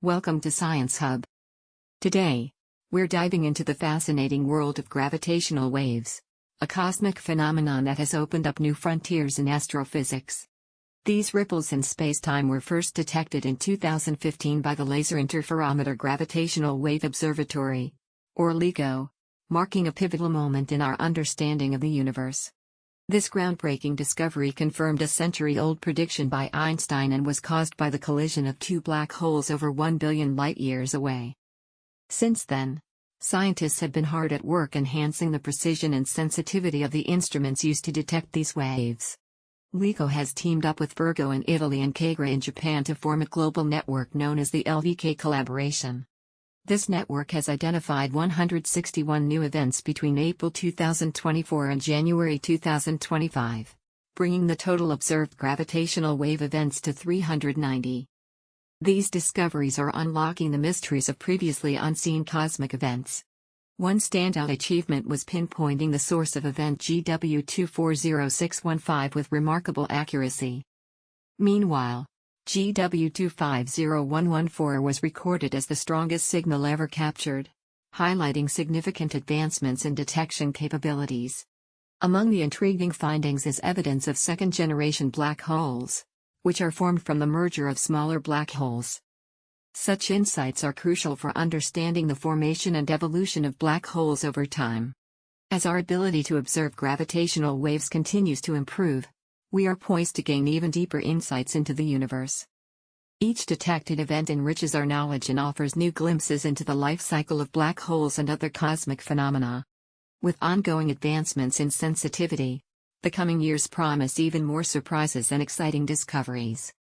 Welcome to Science Hub. Today, we're diving into the fascinating world of gravitational waves, a cosmic phenomenon that has opened up new frontiers in astrophysics. These ripples in space-time were first detected in 2015 by the Laser Interferometer Gravitational Wave Observatory, or LIGO, marking a pivotal moment in our understanding of the universe. This groundbreaking discovery confirmed a century-old prediction by Einstein and was caused by the collision of two black holes over 1 billion light-years away. Since then, scientists have been hard at work enhancing the precision and sensitivity of the instruments used to detect these waves. LIGO has teamed up with Virgo in Italy and Kagra in Japan to form a global network known as the LVK Collaboration. This network has identified 161 new events between April 2024 and January 2025, bringing the total observed gravitational wave events to 390. These discoveries are unlocking the mysteries of previously unseen cosmic events. One standout achievement was pinpointing the source of event GW240615 with remarkable accuracy. Meanwhile, GW250114 was recorded as the strongest signal ever captured, highlighting significant advancements in detection capabilities. Among the intriguing findings is evidence of second-generation black holes, which are formed from the merger of smaller black holes. Such insights are crucial for understanding the formation and evolution of black holes over time. As our ability to observe gravitational waves continues to improve, we are poised to gain even deeper insights into the universe. Each detected event enriches our knowledge and offers new glimpses into the life cycle of black holes and other cosmic phenomena. With ongoing advancements in sensitivity, the coming years promise even more surprises and exciting discoveries.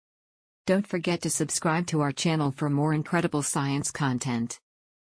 Don't forget to subscribe to our channel for more incredible science content.